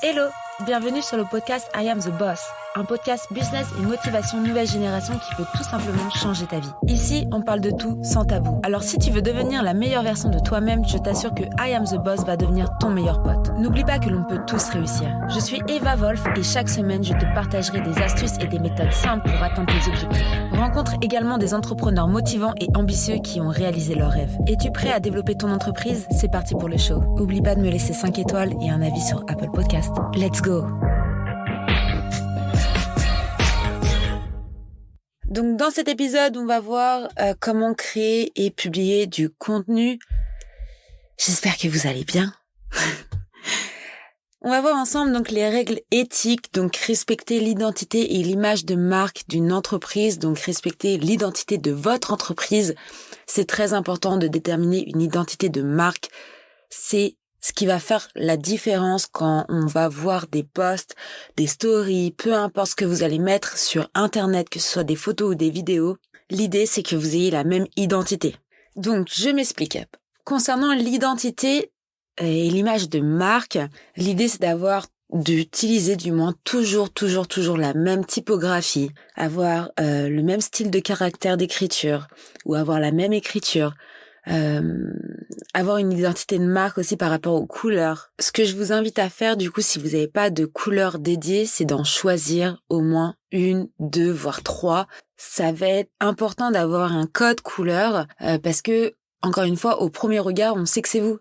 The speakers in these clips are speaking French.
Hello, bienvenue sur le podcast I Am The Boss, un podcast business et motivation nouvelle génération qui peut tout simplement changer ta vie. Ici, on parle de tout sans tabou. Alors si tu veux devenir la meilleure version de toi-même, je t'assure que I Am The Boss va devenir ton meilleur pote. N'oublie pas que l'on peut tous réussir. Je suis Eva Wolf et chaque semaine, je te partagerai des astuces et des méthodes simples pour atteindre tes objectifs. Rencontre également des entrepreneurs motivants et ambitieux qui ont réalisé leurs rêves. Es-tu prêt à développer ton entreprise ? C'est parti pour le show. N'oublie pas de me laisser 5 étoiles et un avis sur Apple Podcast. Let's go! Donc dans cet épisode, on va voir comment créer et publier du contenu. J'espère que vous allez bien. On va voir ensemble donc les règles éthiques, donc respecter l'identité et l'image de marque d'une entreprise, donc respecter l'identité de votre entreprise. C'est très important de déterminer une identité de marque. C'est ce qui va faire la différence quand on va voir des posts, des stories, peu importe ce que vous allez mettre sur Internet, que ce soit des photos ou des vidéos. L'idée, c'est que vous ayez la même identité. Donc, je m'explique. Concernant l'identité et l'image de marque, l'idée, c'est d'utiliser du moins toujours la même typographie, avoir le même style de caractère d'écriture ou avoir la même écriture. Avoir une identité de marque aussi par rapport aux couleurs. Ce que je vous invite à faire, du coup, si vous n'avez pas de couleur dédiée, c'est d'en choisir au moins 1, 2, voire 3. Ça va être important d'avoir un code couleur parce que, encore une fois, au premier regard, on sait que c'est vous.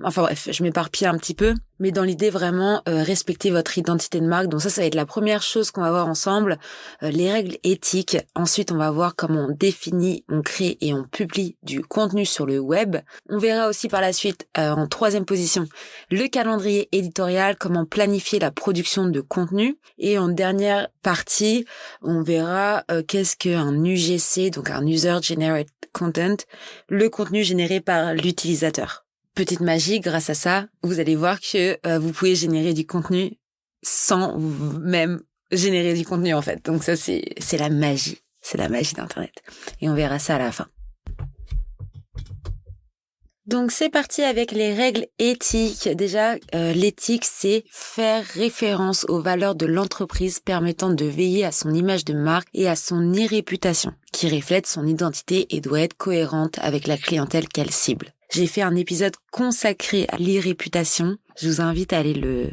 Enfin bref, je m'éparpille un petit peu. Mais dans l'idée, vraiment, respecter votre identité de marque. Donc ça va être la première chose qu'on va voir ensemble. Les règles éthiques. Ensuite, on va voir comment on définit, on crée et on publie du contenu sur le web. On verra aussi par la suite, en troisième position, le calendrier éditorial, comment planifier la production de contenu. Et en dernière partie, on verra qu'est-ce qu'un UGC, donc un User Generated Content, le contenu généré par l'utilisateur. Petite magie, grâce à ça, vous allez voir que vous pouvez générer du contenu sans même générer du contenu en fait. Donc ça c'est la magie d'Internet. Et on verra ça à la fin. Donc c'est parti avec les règles éthiques. Déjà, l'éthique, c'est faire référence aux valeurs de l'entreprise permettant de veiller à son image de marque et à son e-réputation, qui reflète son identité et doit être cohérente avec la clientèle qu'elle cible. J'ai fait un épisode consacré à l'e-réputation. Je vous invite à aller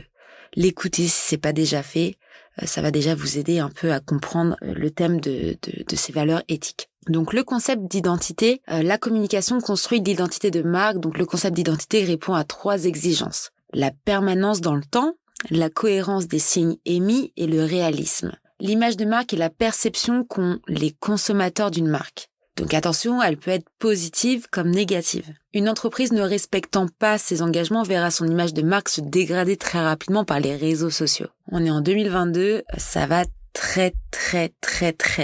l'écouter si c'est pas déjà fait. Ça va déjà vous aider un peu à comprendre le thème de ces valeurs éthiques. Donc le concept d'identité, la communication construit l'identité de marque. Donc le concept d'identité répond à 3 exigences. La permanence dans le temps, la cohérence des signes émis et le réalisme. L'image de marque est la perception qu'ont les consommateurs d'une marque. Donc attention, elle peut être positive comme négative. Une entreprise ne respectant pas ses engagements verra son image de marque se dégrader très rapidement par les réseaux sociaux. On est en 2022, ça va très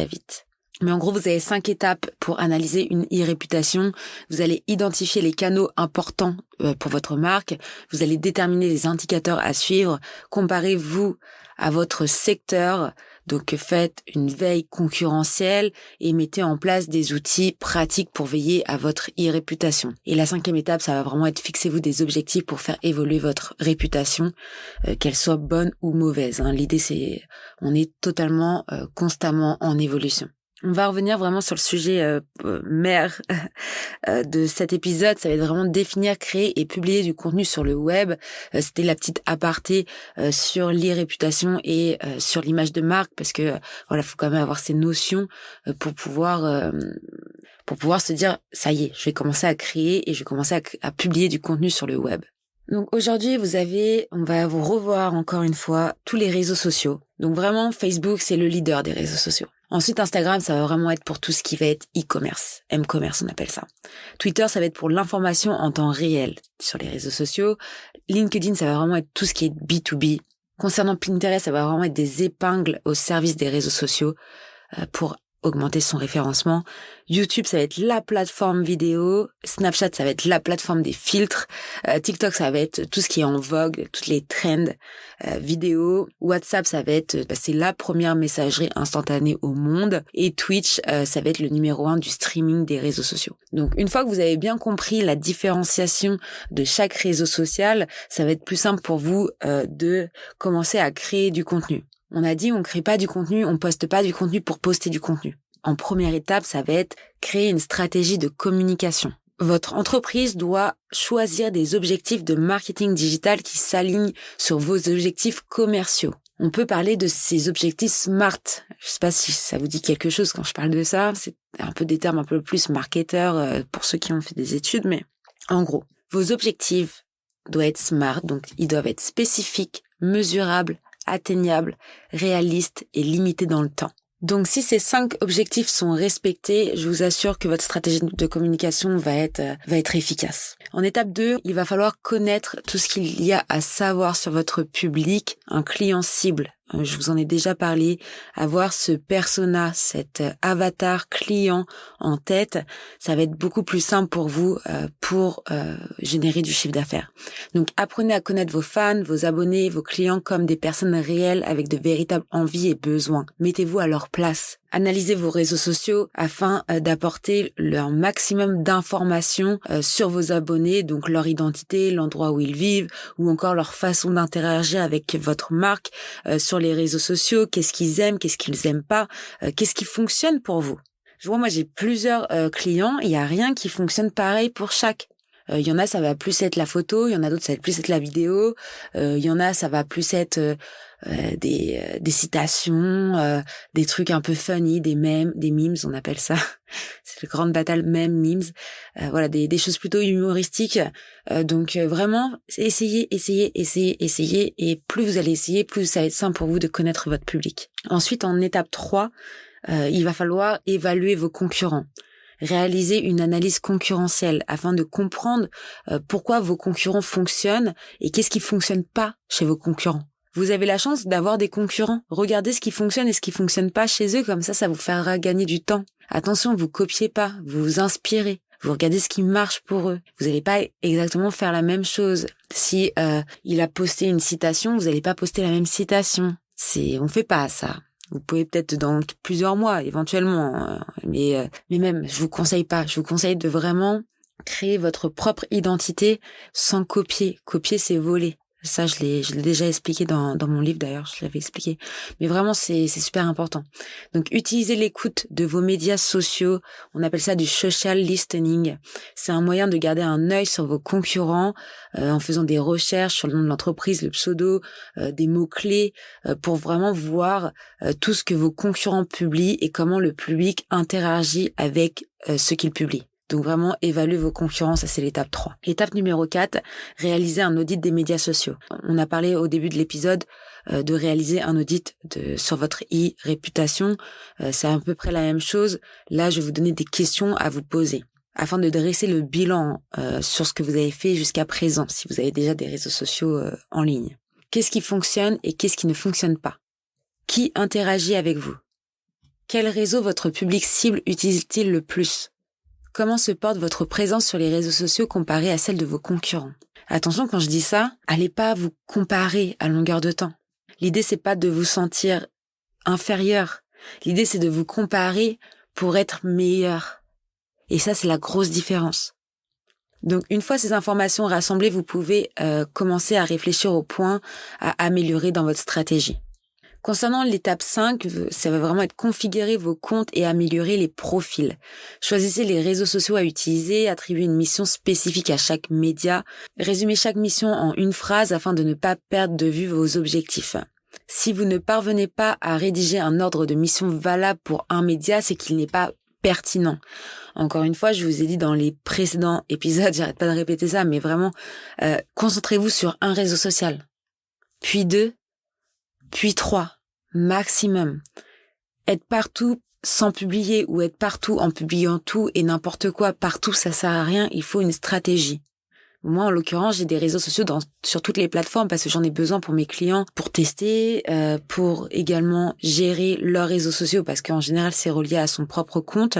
vite. Mais en gros, vous avez 5 étapes pour analyser une e-réputation. Vous allez identifier les canaux importants pour votre marque. Vous allez déterminer les indicateurs à suivre. Comparez-vous à votre secteur. Donc faites une veille concurrentielle et mettez en place des outils pratiques pour veiller à votre e-réputation. Et la 5e étape, ça va vraiment être fixez-vous des objectifs pour faire évoluer votre réputation, qu'elle soit bonne ou mauvaise. L'idée c'est, on est totalement, constamment en évolution. On va revenir vraiment sur le sujet mère de cet épisode. Ça va être vraiment définir, créer et publier du contenu sur le web. C'était la petite aparté sur l'e-réputation et sur l'image de marque parce que voilà, faut quand même avoir ces notions pour pouvoir se dire ça y est, je vais commencer à créer et je vais commencer à publier du contenu sur le web. Donc aujourd'hui, on va vous revoir encore une fois tous les réseaux sociaux. Donc vraiment, Facebook, c'est le leader des réseaux sociaux. Ensuite, Instagram, ça va vraiment être pour tout ce qui va être e-commerce, m-commerce, on appelle ça. Twitter, ça va être pour l'information en temps réel sur les réseaux sociaux. LinkedIn, ça va vraiment être tout ce qui est B2B. Concernant Pinterest, ça va vraiment être des épingles au service des réseaux sociaux pour augmenter son référencement. YouTube, ça va être la plateforme vidéo. Snapchat, ça va être la plateforme des filtres. TikTok, ça va être tout ce qui est en vogue, toutes les trends vidéo. WhatsApp, ça va être, c'est la première messagerie instantanée au monde. Et Twitch, ça va être le numéro 1 du streaming des réseaux sociaux. Donc, une fois que vous avez bien compris la différenciation de chaque réseau social, ça va être plus simple pour vous de commencer à créer du contenu. On a dit, on crée pas du contenu, on poste pas du contenu pour poster du contenu. En première étape, ça va être créer une stratégie de communication. Votre entreprise doit choisir des objectifs de marketing digital qui s'alignent sur vos objectifs commerciaux. On peut parler de ces objectifs SMART. Je sais pas si ça vous dit quelque chose quand je parle de ça. C'est un peu des termes un peu plus marketeurs pour ceux qui ont fait des études, mais en gros, vos objectifs doivent être SMART, donc ils doivent être spécifiques, mesurables, atteignables, réalistes et limités dans le temps. Donc si ces 5 objectifs sont respectés, je vous assure que votre stratégie de communication va être efficace. En étape 2, il va falloir connaître tout ce qu'il y a à savoir sur votre public, un client cible. Je vous en ai déjà parlé, avoir ce persona, cet avatar client en tête, ça va être beaucoup plus simple pour vous pour générer du chiffre d'affaires. Donc apprenez à connaître vos fans, vos abonnés, vos clients comme des personnes réelles avec de véritables envies et besoins. Mettez-vous à leur place. Analysez vos réseaux sociaux afin d'apporter leur maximum d'informations sur vos abonnés, donc leur identité, l'endroit où ils vivent ou encore leur façon d'interagir avec votre marque sur les réseaux sociaux, qu'est-ce qu'ils aiment, qu'est-ce qu'ils aiment pas, qu'est-ce qui fonctionne pour vous. Moi j'ai plusieurs clients, il y a rien qui fonctionne pareil pour chaque. Il y en a, ça va plus être la photo, il y en a d'autres, ça va plus être la vidéo, il y en a, ça va plus être des citations, des trucs un peu funny, des mèmes, des memes, on appelle ça. C'est le grand bataille memes. Voilà, des choses plutôt humoristiques. Donc vraiment, essayez, et plus vous allez essayer, plus ça va être simple pour vous de connaître votre public. Ensuite, en étape 3, il va falloir évaluer vos concurrents. Réaliser une analyse concurrentielle afin de comprendre pourquoi vos concurrents fonctionnent et qu'est-ce qui fonctionne pas chez vos concurrents. Vous avez la chance d'avoir des concurrents. Regardez ce qui fonctionne et ce qui fonctionne pas chez eux, comme ça vous fera gagner du temps. Attention, vous copiez pas, vous vous inspirez. Vous regardez ce qui marche pour eux. Vous n'allez pas exactement faire la même chose. Si il a posté une citation, vous n'allez pas poster la même citation. On fait pas ça. Vous pouvez peut-être dans plusieurs mois, éventuellement, mais même, je vous conseille pas. Je vous conseille de vraiment créer votre propre identité sans copier. Copier, c'est voler. Ça, je l'ai déjà expliqué dans mon livre, d'ailleurs, je l'avais expliqué. Mais vraiment, c'est super important. Donc, utilisez l'écoute de vos médias sociaux. On appelle ça du social listening. C'est un moyen de garder un œil sur vos concurrents en faisant des recherches sur le nom de l'entreprise, le pseudo, des mots-clés pour vraiment voir tout ce que vos concurrents publient et comment le public interagit avec ce qu'ils publient. Donc vraiment, évaluer vos concurrents, ça c'est l'étape 3. Étape numéro 4, réaliser un audit des médias sociaux. On a parlé au début de l'épisode de réaliser un audit sur votre e-réputation. C'est à peu près la même chose. Là, je vais vous donner des questions à vous poser afin de dresser le bilan sur ce que vous avez fait jusqu'à présent, si vous avez déjà des réseaux sociaux en ligne. Qu'est-ce qui fonctionne et qu'est-ce qui ne fonctionne pas? Qui interagit avec vous? Quel réseau votre public cible utilise-t-il le plus? Comment se porte votre présence sur les réseaux sociaux comparée à celle de vos concurrents? Attention, quand je dis ça, allez pas vous comparer à longueur de temps. L'idée, c'est pas de vous sentir inférieur. L'idée, c'est de vous comparer pour être meilleur. Et ça, c'est la grosse différence. Donc, une fois ces informations rassemblées, vous pouvez commencer à réfléchir aux points à améliorer dans votre stratégie. Concernant l'étape 5, ça va vraiment être configurer vos comptes et améliorer les profils. Choisissez les réseaux sociaux à utiliser, attribuez une mission spécifique à chaque média, résumez chaque mission en une phrase afin de ne pas perdre de vue vos objectifs. Si vous ne parvenez pas à rédiger un ordre de mission valable pour un média, c'est qu'il n'est pas pertinent. Encore une fois, je vous ai dit dans les précédents épisodes, j'arrête pas de répéter ça, mais vraiment, concentrez-vous sur un réseau social, puis 2, puis 3, maximum. Être partout sans publier ou être partout en publiant tout et n'importe quoi partout, ça sert à rien, il faut une stratégie. Moi, en l'occurrence, j'ai des réseaux sociaux sur toutes les plateformes parce que j'en ai besoin pour mes clients, pour tester, pour également gérer leurs réseaux sociaux parce qu'en général, c'est relié à son propre compte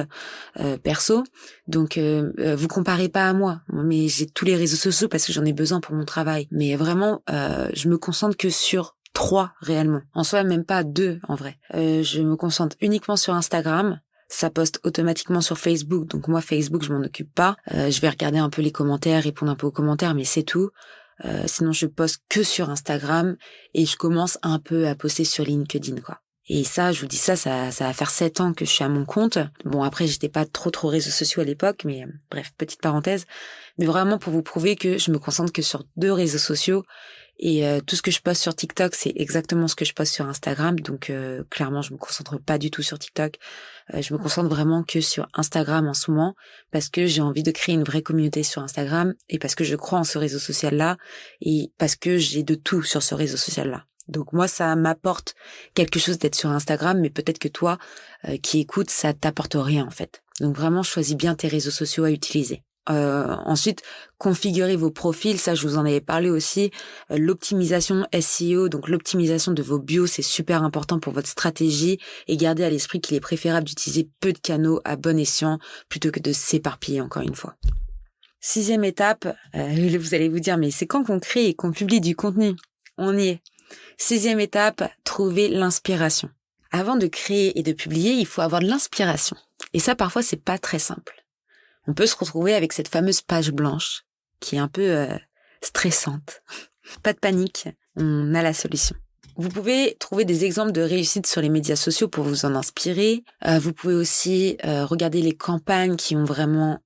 perso. Donc, vous comparez pas à moi, mais j'ai tous les réseaux sociaux parce que j'en ai besoin pour mon travail. Mais vraiment, je me concentre que sur 3 réellement. En soi, même pas 2 en vrai. Je me concentre uniquement sur Instagram. Ça poste automatiquement sur Facebook, donc moi Facebook je m'en occupe pas. Je vais regarder un peu les commentaires, répondre un peu aux commentaires, mais c'est tout. Sinon je poste que sur Instagram et je commence un peu à poster sur LinkedIn quoi. Et ça, je vous dis ça va faire 7 ans que je suis à mon compte. Bon après j'étais pas trop réseaux sociaux à l'époque, mais bref, petite parenthèse. Mais vraiment pour vous prouver que je me concentre que sur 2 réseaux sociaux. Et tout ce que je poste sur TikTok, c'est exactement ce que je poste sur Instagram. Donc clairement, je me concentre pas du tout sur TikTok. Je me concentre vraiment que sur Instagram en ce moment parce que j'ai envie de créer une vraie communauté sur Instagram et parce que je crois en ce réseau social-là et parce que j'ai de tout sur ce réseau social-là. Donc moi, ça m'apporte quelque chose d'être sur Instagram, mais peut-être que toi qui écoutes, ça t'apporte rien en fait. Donc vraiment, choisis bien tes réseaux sociaux à utiliser. Ensuite, configurez vos profils, ça je vous en avais parlé aussi. L'optimisation SEO, donc l'optimisation de vos bios, c'est super important pour votre stratégie et gardez à l'esprit qu'il est préférable d'utiliser peu de canaux à bon escient plutôt que de s'éparpiller encore une fois. 6e étape, vous allez vous dire mais c'est quand qu'on crée et qu'on publie du contenu? On y est. 6e étape, trouver l'inspiration. Avant de créer et de publier, il faut avoir de l'inspiration. Et ça parfois c'est pas très simple. On peut se retrouver avec cette fameuse page blanche qui est un peu stressante. Pas de panique, on a la solution. Vous pouvez trouver des exemples de réussite sur les médias sociaux pour vous en inspirer. Vous pouvez aussi regarder les campagnes qui ont vraiment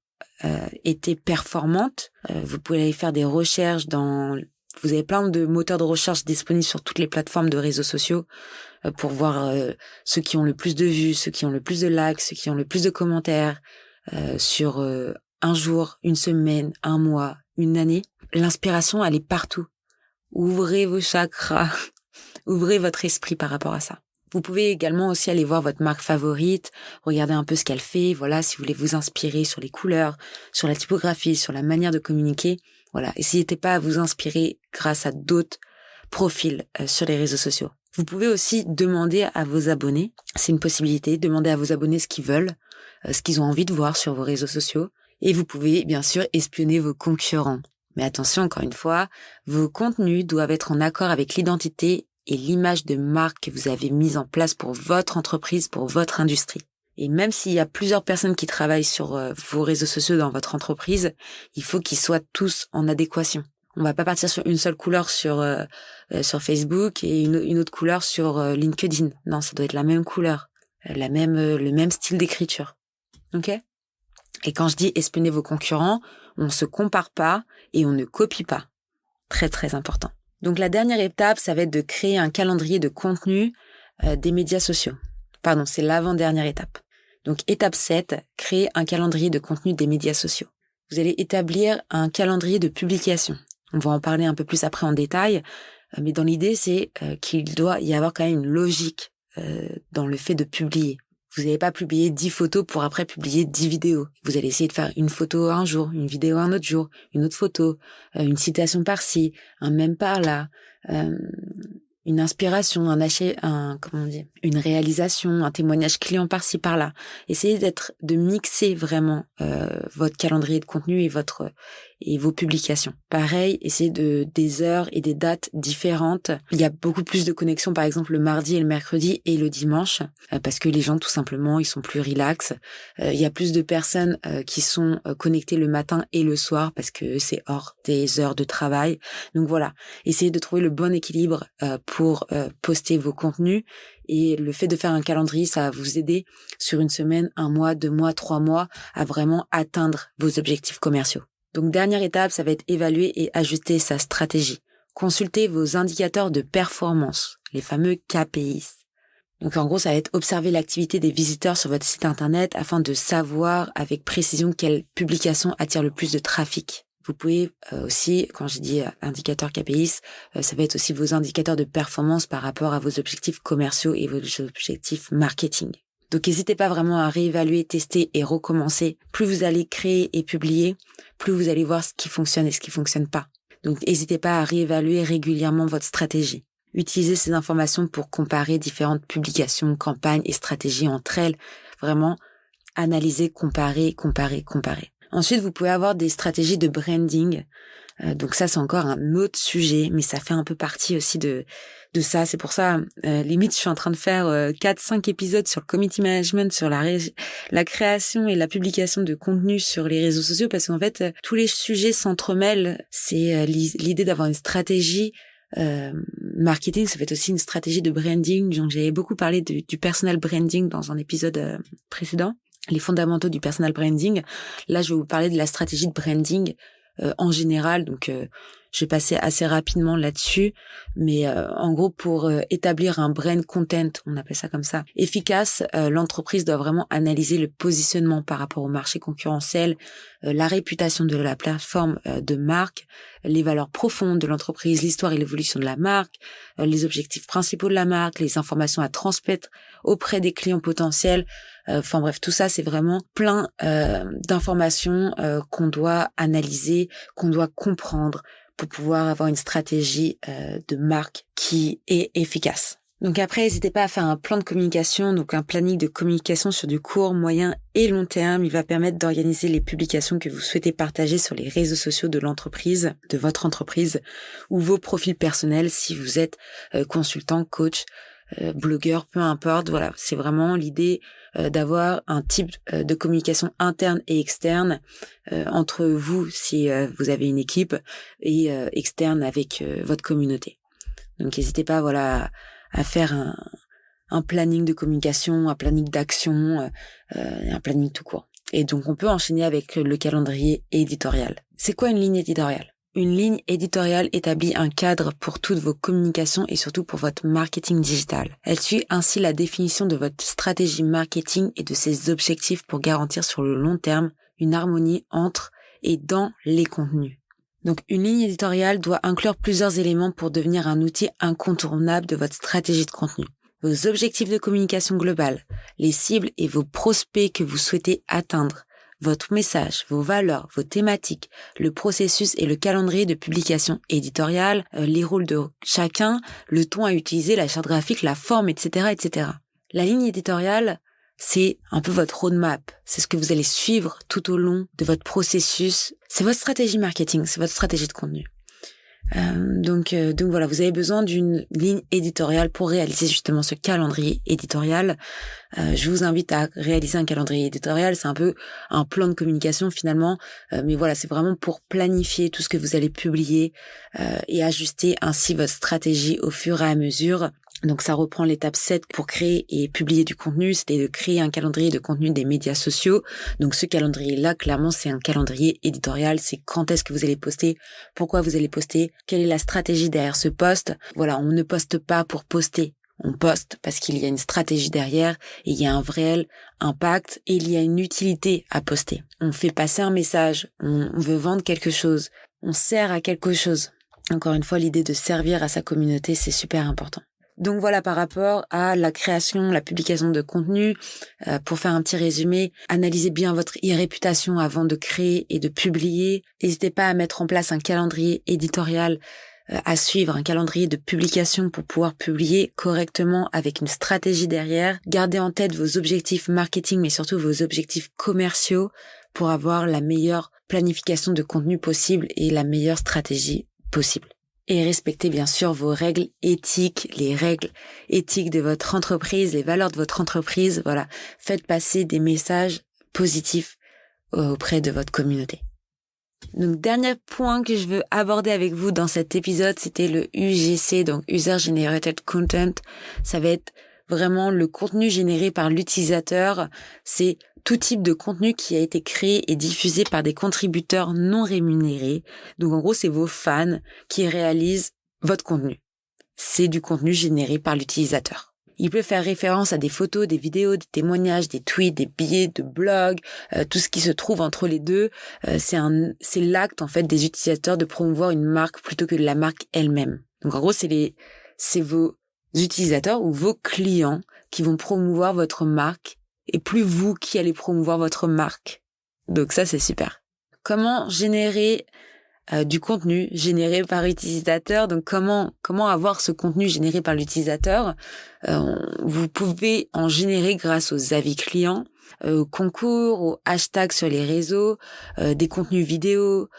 été performantes. Vous pouvez aller faire des recherches Vous avez plein de moteurs de recherche disponibles sur toutes les plateformes de réseaux sociaux pour voir ceux qui ont le plus de vues, ceux qui ont le plus de likes, ceux qui ont le plus de commentaires. Sur un jour, une semaine, un mois, une année. L'inspiration, elle est partout. Ouvrez vos chakras, ouvrez votre esprit par rapport à ça. Vous pouvez également aussi aller voir votre marque favorite, regarder un peu ce qu'elle fait, voilà, si vous voulez vous inspirer sur les couleurs, sur la typographie, sur la manière de communiquer. Voilà, n'hésitez pas à vous inspirer grâce à d'autres profils sur les réseaux sociaux. Vous pouvez aussi demander à vos abonnés, c'est une possibilité, demander à vos abonnés ce qu'ils veulent, ce qu'ils ont envie de voir sur vos réseaux sociaux. Et vous pouvez bien sûr espionner vos concurrents. Mais attention, encore une fois, vos contenus doivent être en accord avec l'identité et l'image de marque que vous avez mise en place pour votre entreprise, pour votre industrie. Et même s'il y a plusieurs personnes qui travaillent sur vos réseaux sociaux dans votre entreprise, il faut qu'ils soient tous en adéquation. On va pas partir sur une seule couleur sur Facebook et une autre couleur sur LinkedIn. Non, ça doit être la même couleur, le même style d'écriture. Ok ? Et quand je dis espionner vos concurrents, on se compare pas et on ne copie pas. Très très important. Donc la dernière étape, ça va être de créer un calendrier de contenu des médias sociaux. Pardon, c'est l'avant-dernière étape. Donc étape 7, créer un calendrier de contenu des médias sociaux. Vous allez établir un calendrier de publication. On va en parler un peu plus après en détail, mais dans l'idée, c'est qu'il doit y avoir quand même une logique dans le fait de publier. Vous n'allez pas publier 10 photos pour après publier 10 vidéos. Vous allez essayer de faire une photo un jour, une vidéo un autre jour, une autre photo, une citation par-ci, un mème par-là, une inspiration, une réalisation, un témoignage client par-ci par-là. Essayez de mixer vraiment votre calendrier de contenu et vos publications. Pareil, essayez des heures et des dates différentes. Il y a beaucoup plus de connexions, par exemple le mardi et le mercredi et le dimanche, parce que les gens tout simplement ils sont plus relax. Il y a plus de personnes qui sont connectées le matin et le soir parce que c'est hors des heures de travail. Donc voilà, essayez de trouver le bon équilibre pour poster vos contenus. Et le fait de faire un calendrier, ça va vous aider sur une semaine, 1 mois, 2 mois, 3 mois à vraiment atteindre vos objectifs commerciaux. Donc dernière étape, ça va être évaluer et ajuster sa stratégie. Consultez vos indicateurs de performance, les fameux KPIs. Donc en gros, ça va être observer l'activité des visiteurs sur votre site internet afin de savoir avec précision quelle publication attire le plus de trafic. Vous pouvez aussi, quand j'ai dit indicateurs KPIs, ça va être aussi vos indicateurs de performance par rapport à vos objectifs commerciaux et vos objectifs marketing. Donc n'hésitez pas vraiment à réévaluer, tester et recommencer. Plus vous allez créer et publier, plus vous allez voir ce qui fonctionne et ce qui fonctionne pas. Donc n'hésitez pas à réévaluer régulièrement votre stratégie. Utilisez ces informations pour comparer différentes publications, campagnes et stratégies entre elles. Vraiment, analyser, comparer. Ensuite, vous pouvez avoir des stratégies de branding. Donc ça, c'est encore un autre sujet, mais ça fait un peu partie aussi de ça. C'est pour ça, limite, je suis en train de faire 4-5 épisodes sur le community management, sur la création et la publication de contenu sur les réseaux sociaux, parce qu'en fait, tous les sujets s'entremêlent. C'est l'idée d'avoir une stratégie marketing, ça fait aussi une stratégie de branding. Donc j'avais beaucoup parlé du personal branding dans un épisode précédent, les fondamentaux du personal branding. Là, je vais vous parler de la stratégie de branding en général, donc je vais passer assez rapidement là-dessus, mais en gros, pour établir un brand content, on appelle ça comme ça, efficace, l'entreprise doit vraiment analyser le positionnement par rapport au marché concurrentiel, la réputation de la plateforme de marque, les valeurs profondes de l'entreprise, l'histoire et l'évolution de la marque, les objectifs principaux de la marque, les informations à transmettre auprès des clients potentiels. Enfin bref, tout ça, c'est vraiment plein d'informations qu'on doit analyser, qu'on doit comprendre pour pouvoir avoir une stratégie de marque qui est efficace. Donc après, n'hésitez pas à faire un plan de communication, donc un planning de communication sur du court, moyen et long terme. Il va permettre d'organiser les publications que vous souhaitez partager sur les réseaux sociaux de l'entreprise, de votre entreprise, ou vos profils personnels si vous êtes consultant, coach, blogueur, peu importe. Voilà, c'est vraiment l'idée d'avoir un type de communication interne et externe entre vous si vous avez une équipe et externe avec votre communauté. Donc n'hésitez pas à faire un planning de communication, un planning d'action, un planning tout court. Et donc on peut enchaîner avec le calendrier éditorial. C'est quoi une ligne éditoriale ? Une ligne éditoriale établit un cadre pour toutes vos communications et surtout pour votre marketing digital. Elle suit ainsi la définition de votre stratégie marketing et de ses objectifs pour garantir sur le long terme une harmonie entre et dans les contenus. Donc une ligne éditoriale doit inclure plusieurs éléments pour devenir un outil incontournable de votre stratégie de contenu. Vos objectifs de communication globale, les cibles et vos prospects que vous souhaitez atteindre, votre message, vos valeurs, vos thématiques, le processus et le calendrier de publication éditoriale, les rôles de chacun, le ton à utiliser, la charte graphique, la forme, etc., etc. La ligne éditoriale, c'est un peu votre roadmap. C'est ce que vous allez suivre tout au long de votre processus. C'est votre stratégie marketing, c'est votre stratégie de contenu. Donc voilà, vous avez besoin d'une ligne éditoriale pour réaliser justement ce calendrier éditorial. Je vous invite à réaliser un calendrier éditorial. C'est un peu un plan de communication finalement, mais voilà, c'est vraiment pour planifier tout ce que vous allez publier et ajuster ainsi votre stratégie au fur et à mesure. Donc ça reprend l'étape 7 pour créer et publier du contenu, c'était de créer un calendrier de contenu des médias sociaux. Donc ce calendrier-là, clairement, c'est un calendrier éditorial, c'est quand est-ce que vous allez poster, pourquoi vous allez poster, quelle est la stratégie derrière ce post. Voilà, on ne poste pas pour poster. On poste parce qu'il y a une stratégie derrière et il y a un réel impact et il y a une utilité à poster. On fait passer un message, on veut vendre quelque chose, on sert à quelque chose. Encore une fois, l'idée de servir à sa communauté, c'est super important. Donc voilà, par rapport à la création, la publication de contenu, pour faire un petit résumé, analysez bien votre e-réputation avant de créer et de publier. N'hésitez pas à mettre en place un calendrier éditorial à suivre, un calendrier de publication pour pouvoir publier correctement avec une stratégie derrière. Gardez en tête vos objectifs marketing, mais surtout vos objectifs commerciaux pour avoir la meilleure planification de contenu possible et la meilleure stratégie possible. Et respectez bien sûr vos règles éthiques, les règles éthiques de votre entreprise, les valeurs de votre entreprise. Voilà, faites passer des messages positifs auprès de votre communauté. Donc, dernier point que je veux aborder avec vous dans cet épisode, c'était le UGC, donc User Generated Content. Ça va être vraiment le contenu généré par l'utilisateur. C'est tout type de contenu qui a été créé et diffusé par des contributeurs non rémunérés. Donc en gros, c'est vos fans qui réalisent votre contenu. C'est du contenu généré par l'utilisateur. Il peut faire référence à des photos, des vidéos, des témoignages, des tweets, des billets de blog, tout ce qui se trouve entre les deux. C'est l'acte en fait des utilisateurs de promouvoir une marque plutôt que la marque elle-même. Donc en gros, c'est vos utilisateurs ou vos clients qui vont promouvoir votre marque et plus vous qui allez promouvoir votre marque. Donc ça, c'est super. Comment générer du contenu généré par utilisateur? Donc comment avoir ce contenu généré par l'utilisateur? Vous pouvez en générer grâce aux avis clients, aux concours, aux hashtags sur les réseaux, des contenus vidéo,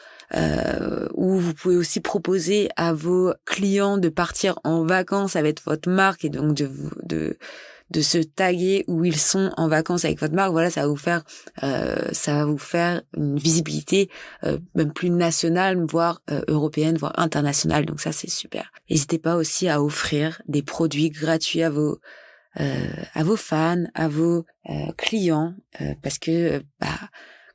où vous pouvez aussi proposer à vos clients de partir en vacances avec votre marque et donc de se taguer où ils sont en vacances avec votre marque. Voilà, ça va vous faire une visibilité même plus nationale, voire européenne, voire internationale. Donc ça, c'est super. N'hésitez pas aussi à offrir des produits gratuits à vos fans, à vos clients, parce que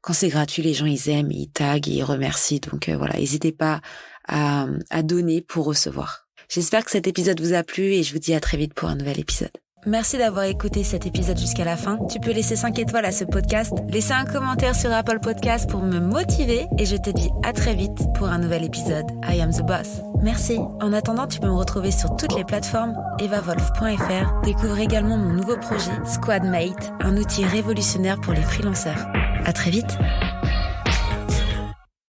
quand c'est gratuit, les gens ils aiment, ils taguent, ils remercient. Donc voilà, n'hésitez pas à donner pour recevoir. J'espère que cet épisode vous a plu et je vous dis à très vite pour un nouvel épisode. Merci d'avoir écouté cet épisode jusqu'à la fin. Tu peux laisser 5 étoiles à ce podcast, laisser un commentaire sur Apple Podcast pour me motiver et je te dis à très vite pour un nouvel épisode. I am the boss. Merci. En attendant, tu peux me retrouver sur toutes les plateformes evavolf.fr. Découvre également mon nouveau projet Squadmate, un outil révolutionnaire pour les freelanceurs. À très vite.